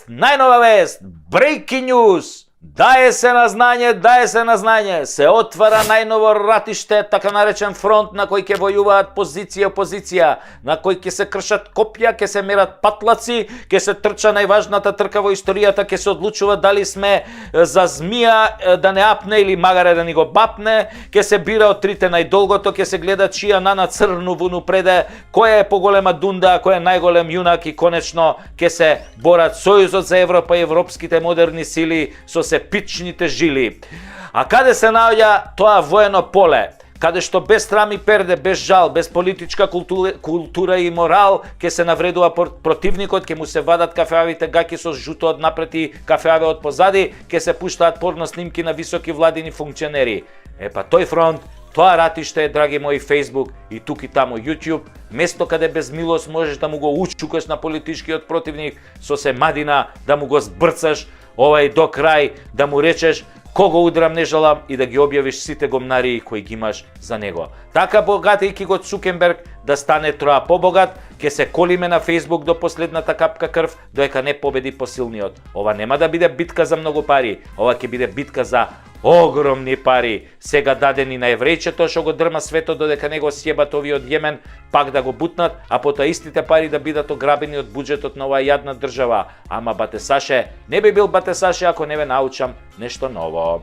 најнова вест, breaking news. Daje se na znanje, se otvara najnovo ратиште, така наречен фронт на кој ќе војуваат позиција опозиција, на кој ќе се кршат копја, ќе се мерат патлаци, ќе се трча најважната трка во историјата, ќе се одлучува дали сме за змија да не апне или магаре да ни го бапне, ќе се бира од трите најдолгото, ќе се гледа чија на црну вуну преде, која е поголема дунда, кој е најголем јунак и конечно ќе се борат Сојузот за Европа и европските модерни сили со се пичните жили. А каде се наоѓа тоа воено поле? Каде што без срам и перде, без жал, без политичка култура и морал, ќе се навредува противникот, ќе му се вадат кафеавите гаќи со жуто од напред и кафеаве од позади, ќе се пуштаат порно снимки на високи владини функционери. Епа тој фронт, тоа ратиште, драги мои Facebook и тук и таму YouTube, место каде без милост можеш да му го учукаш на политичкиот противник со се мадина, да му го збрцаш до крај, да му речеш кого удрам не жалам и да ги објавиш сите гомнари кои ги имаш за него. Така богатејќи го Цукерберг да стане троа побогат, ќе се колиме на Facebook до последната капка крв, доека не победи посилниот. Ова нема да биде битка за многу пари, ова ќе биде битка за огромни пари, сега дадени на еврејчето што го дрма светот додека него сјебат овие од Јемен, пак да го бутнат, а потоа истите пари да бидат ограбени од буџетот на оваа јадна држава. Ама бате Саше, не би бил бате Саше ако не ве научам нешто ново.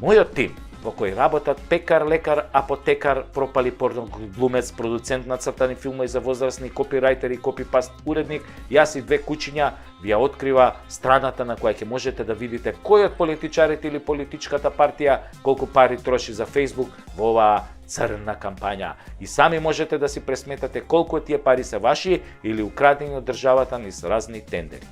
Мојот тим, во кој работат пекар, лекар, апотекар, пропали порноглумец, продуцент на цртани филмови за возрастни, копирајтер и копипаст уредник, јас и две кучиња, ви ја открива страната на која ќе можете да видите кој од политичарите или политичката партија колку пари троши за Facebook во оваа црна кампања. И сами можете да си пресметате колку тие пари се ваши или украдени од државата низ разни тендери.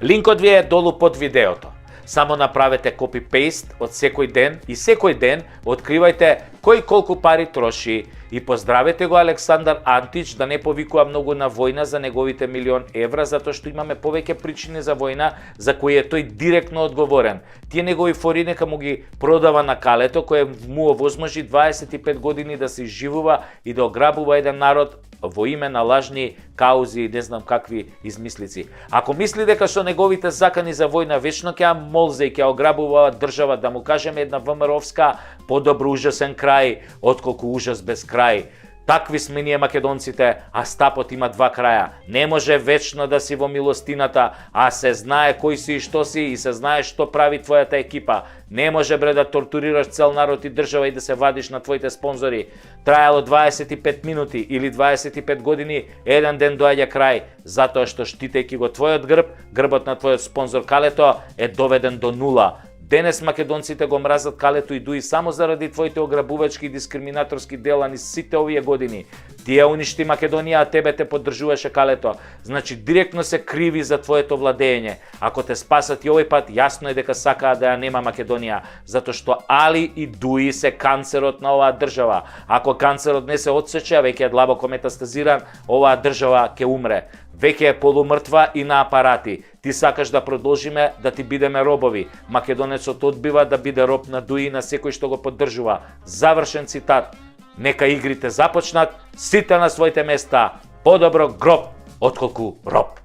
Линкот ви е долу под видеото. Само направете копи-пейст од секој ден и секој ден откривајте кој колку пари троши и поздравете го Александар Антич да не повикува многу на војна за неговите милион евра, затоа што имаме повеќе причини за војна за кои е тој директно одговорен. Тие негови фори нека му ги продава на калето кој му овозможи 25 години да се изживува и да ограбува еден народ во име на лажни каузи и не знам какви измислици. Ако мисли дека со неговите закани за војна вечно ќе молзе и ќе ограбува држава, да му кажеме една ВМРО-вска подобро ужасен крај отколку ужас без крај. Такви сме ние македонците, а стапот има два краја. Не може вечно да си во милостината, а се знае кој си и што си и се знае што прави твојата екипа. Не може бре да тортурираш цел народ и држава и да се вадиш на твоите спонзори. Трајало 25 минути или 25 години, еден ден доаѓа крај, затоа што штитејќи го твојот грб, грбот на твојот спонзор Калето е доведен до нула. Денес македонците го мразат Калето и Дуи само заради твоите ограбувачки и дискриминаторски дела низ сите овие години. Тие уништи Македонија, а тебе те поддржуваше Калето. Значи директно се криви за твоето владење. Ако те спасат и овој пат, јасно е дека сакаа да ја нема Македонија, затоа што Али и Дуи се канцерот на оваа држава. Ако канцерот не се отсече, а веќе е длабоко метастазиран, оваа држава ќе умре. Веќе е полумртва и на апарати. Ти сакаш да продолжиме да ти бидеме робови. Македонецот одбива да биде роб на Дуи и на секој што го поддржува. Завршен цитат. Нека игрите започнат, сите на своите места. Подобро гроб отколку роб.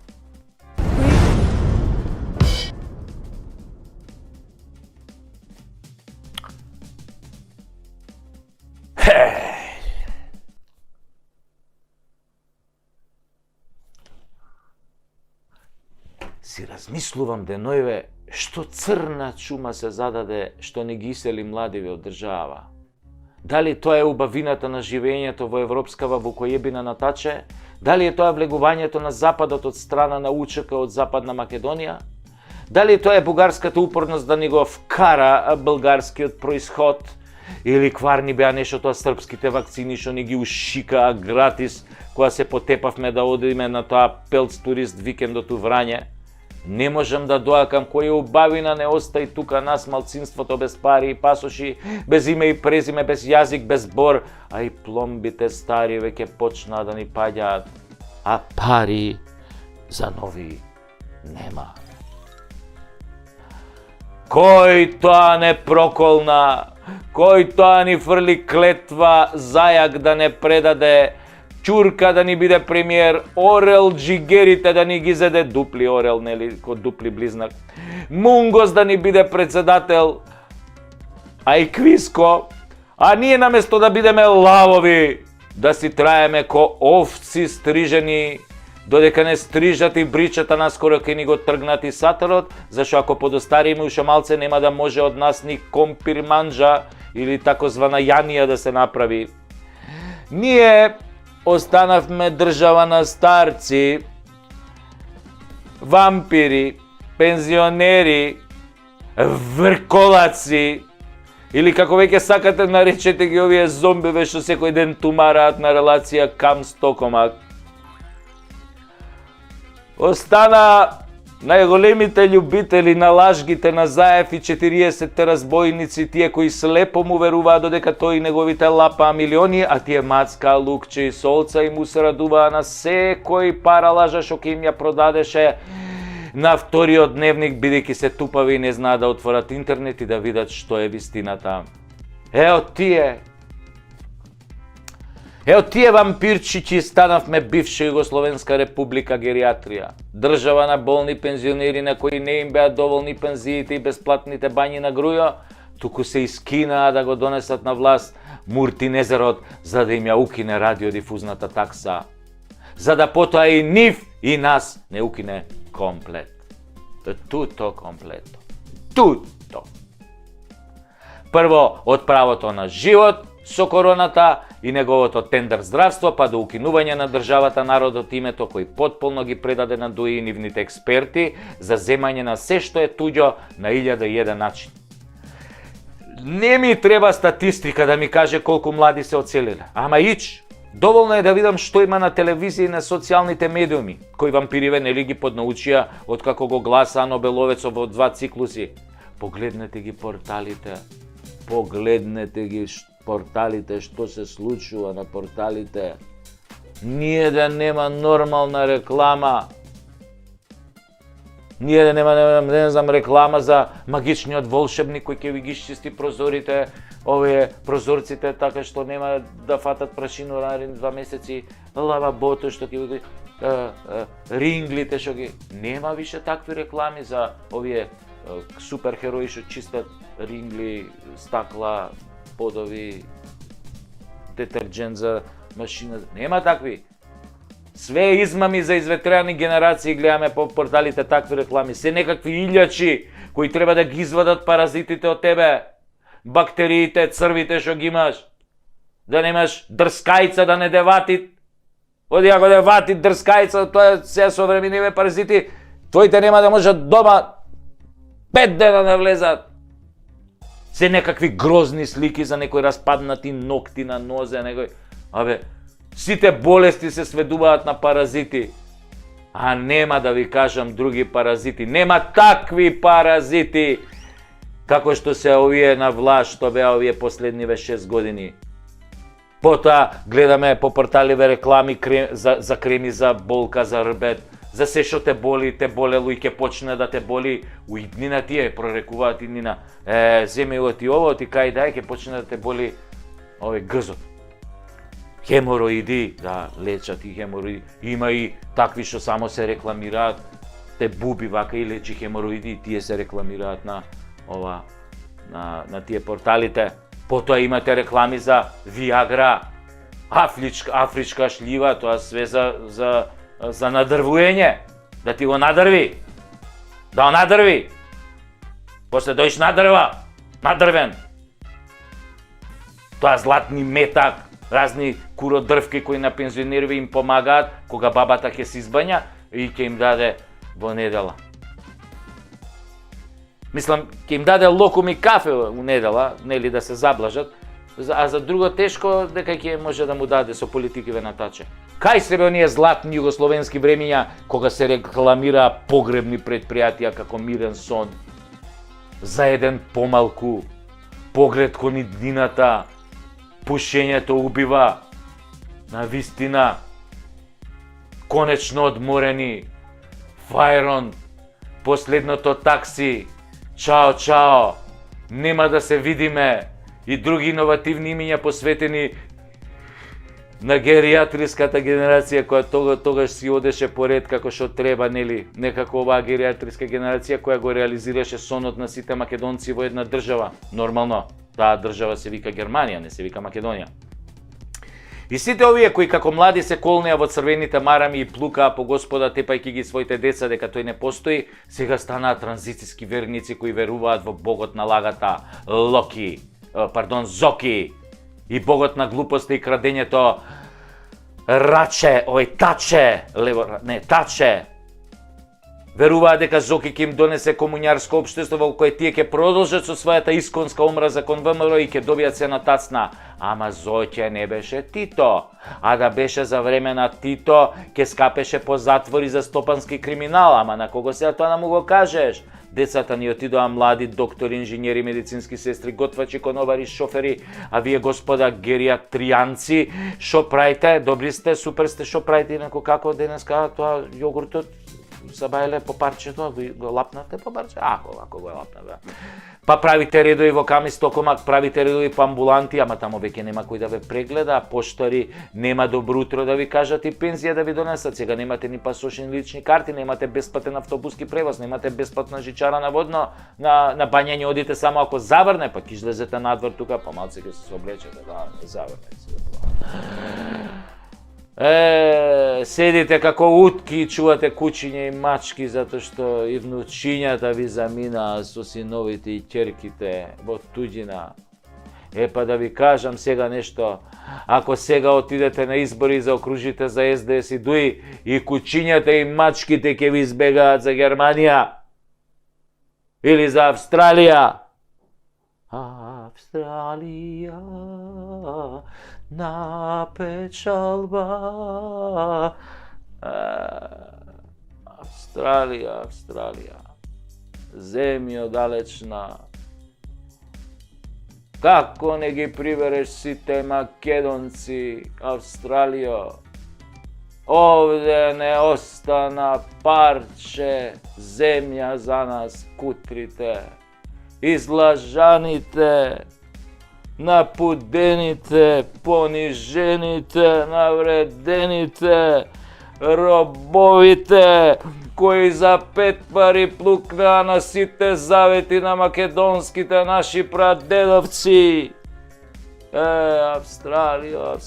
Си размислувам денојве што црна чума се зададе што не ги исели младиви од држава. Дали тоа е убавината на живењето во европскава вукојебина на таче? Дали е тоа влегувањето на Западот од страна на УЧК од Западна Македонија? Дали тоа е бугарската упорност да ни го вкара българскиот происход? Или кварни беа нешто тоа српските вакцини што ни ги ушикаа гратис кога се потепавме да одиме на тоа пелц турист викендот у Врање? Не можам да доакам која убавина не остаи тука нас малцинството без пари и пасоши, без име и презиме, без јазик, без бор, а и пломбите стари веќе почнаа да ни паѓаат, а пари за нови нема. Кој тоа не проколна, кој тоа ни фрли клетва зајак да не предаде, Чурка да ни биде премиер, Орел Джигерите да ни ги зеде, дупли Орел, нели, код дупли близнак, Мунгос да ни биде председател, а и Квиско, а ние наместо да бидеме лавови, да си траеме ко овци стрижени, додека не стрижат и бричата наскоро ке ни го тргнат и сатарот, зашто ако подостариме уште малце нема да може од нас ни компирманджа или такозвана јанија да се направи. Ние останавме држава на старци, вампири, пензионери, врколаци, или како веќе сакате наречете ги овие зомбиве што секој ден тумараат на релација Кам Стокомак. Остана најголемите љубители на лажгите на Заев и 40-те разбойници, тие кои слепо му веруваат додека тој и неговите лапа милиони, а тие мацка, лукче и солца и му се радуваа на секој пара лажа што ќе им ја продадеше на вториот дневник, бидејќи се тупави и не знаат да отворат интернет и да видат што е вистината. Ео тие вампирчичи станавме бивша Југословенска република гериатрија. Држава на болни пензионери на кои не им беа доволни пензиите и бесплатните бањи на грујо, туку се искинаа да го донесат на власт Муртинезерот за да им ја укине радиодифузната такса. За да потоа и нив и нас не укине комплет. Туто комплето. Туто. Прво, од правото на живот со короната и неговото тендер здравство, па до укинување на државата народот името кој потполно ги предаде на ДУИ и нивните експерти за земање на се што е туѓо на 1001 начин. Не ми треба статистика да ми каже колку млади се оцелиле, ама доволно е да видам што има на телевизија и на социјалните медиуми, кои вампириве нели ги поднаучија од како го гласа Нобеловецов во 2 циклуси. Погледнете ги порталите, што се случува на порталите. Ние да нема нормална реклама. Ние да нема, не знам, реклама за магичниот волшебник кој ќе ви ги чисти прозорите, овие прозорците, така што нема да фатат прашину наредни 2 месеци, лавабото што ќе ви ринглите што ги... Нема више такви реклами за овие суперхерои што чистат рингли, стакла, подови, детерџент за машина. Нема такви. Све измами за изветрени генерации гледаме по порталите такви реклами. Се некакви илјачи кои треба да ги извадат паразитите од тебе. Бактериите, црвите што ги имаш. Да немаш дрскајца да не девати. Оди ако девати дрскајца, тоа е се современиве паразити. Твоите нема да можат дома 5 дена да влезат. Се некакви грозни слики за некои распаднати ногти на нозе, некој... Сите болести се сведуваат на паразити. А нема да ви кажам други паразити. Нема такви паразити како што се овие на власт, што беа овие последниве 6 години. Потоа гледаме по порталиве реклами за креми за болка, за рбет, за се што те болело и ќе почне да те боли. Уиднина тие прорекуваат иднина. Земи го ти ово, ти кај дај, ќе почне да те боли овој грзот. Хемороиди, да, лечат и хемороиди. Има и такви што само се рекламираат, те буби вака и лечи хемороиди, и тие се рекламираат на тие порталите. Потоа имате реклами за Виагра, афричка шлива, тоа све за надрвуење, да ти го надрви. Да надрви. После дојш надрвен. Тоа златни метак, разни куродрвки кои на пензионерови им помагаат кога бабата ќе се избања и ќе им даде во недела. Мислам, ќе им даде локум и кафе у недела, нели да се заблажат, а за друго тешко дека ќе може да му даде со политикиве натаче. Кај се бе оние златни југословенски времиња кога се рекламира погребни предпријатија како Мирен сон, за еден помалку, поглед кон иднината, пушењето убива, на вистина, конечно одморени, Фајрон, последното такси, чао, нема да се видиме, и други иновативни имиња посветени на гериатриската генерација која тогаш си одеше поред како што треба, нели? Некако оваа гериатриска генерација која го реализираше сонот на сите македонци во една држава. Нормално, таа држава се вика Германија, не се вика Македонија. И сите овие кои како млади се колнеа во црвените марами и плукаа по Господа тепајќи ги своите деца дека тој не постои, сега станаа транзицијски верници кои веруваат во богот на лагата, Зоки, и богот на глупоста и крадењето, Таче. Веруваат дека Зоки ќе им донесе комуњарско општество во кое тие ќе продолжат со својата исконска омраза кон ВМРО и ќе добијат се на тацна. Ама Зоќе не беше Тито, а да беше за време на Тито, ќе скапеше по затвори за стопански криминал, ама на кого сега тоа да му го кажеш? Децата ни отидоа млади доктори, инженери, медицински сестри, готвачи, конобари, шофери, а вие господа гериатријанци, шо правите? Добри сте, супер сте, шо правите? Инако како денеска тоа јогуртот забајле по парчето, го лапнавте по парче? Ако го лапнавте. Па правите редови во Камис Токомак, правите редови по амбуланти, ама тамо веќе нема кој да ве прегледа, поштари нема добро утро да ви кажат и пензија да ви донесат. Сега немате ни пасошни лични карти, немате бесплатен автобуски превоз, немате бесплатна жичара на водно, на бањање одите само ако заврне, па ќе излезете надвор тука, па малце ќе се облечете, да, заврне. Седите како утки и чувате кучиња и мачки затоа што и внучињата ви заминаа со синовите и ќерките во туѓина. Па да ви кажам сега нешто, ако сега отидете на избори за окружите за СДС и ДУИ, и кучињата и мачките ќе ви избегаат за Германија или за Австралија. Австралија на печалба. Австралија. Земјо далечна. Како не ги прибереш сите македонци, Австралијо? Овде не остана парче земја за нас, кутрите, излажаните, напудените, понижените, навредените, робовите, кои за 5 пари плукнаа на сите завети на македонските наши прадедовци. Австралијо.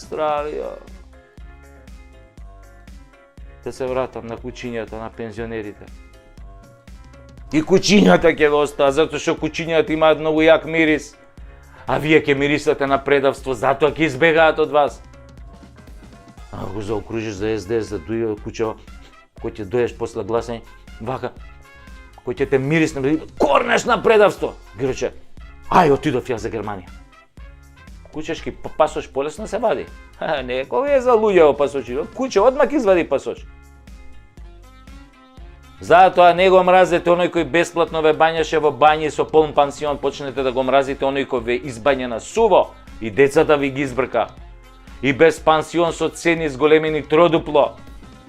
Да се вратам на кучињата, на пензионерите. И кучињата ќе ве остаа, затоа што кучињата имаат многу јак мирис. А вие ќе мирисате на предавство, затоа ќе избегаат од вас. Ако заокружиш за СДС, за ДУИ, кучево, кој ќе дојдеш после гласање, вака, кој ќе те мирисне, корнеш на предавство. Ги рече, ај, отидов ја за Германија. Кучешки пасош полесно се вади. Не, кој е за луѓе пасоши, куче одмак извади пасош. Затоа не го мразете оној кој бесплатно ве бањаше во бањи со полн пансион, почнете да го мразите оној кој ве избања на суво и децата ви ги избрка. И без пансион со цени зголемени тродупло.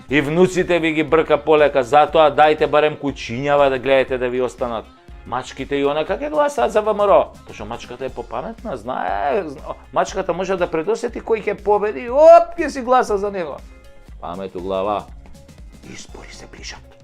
И внуците ви ги брка полека, затоа дајте барем кучињава да гледате да ви останат. Мачките и онака ќе гласаат за ВМРО. Пошто мачката е попаметна, знае, мачката може да предосети кој ќе победи, ќе си гласа за него. Памет у глава. Избори се ближат.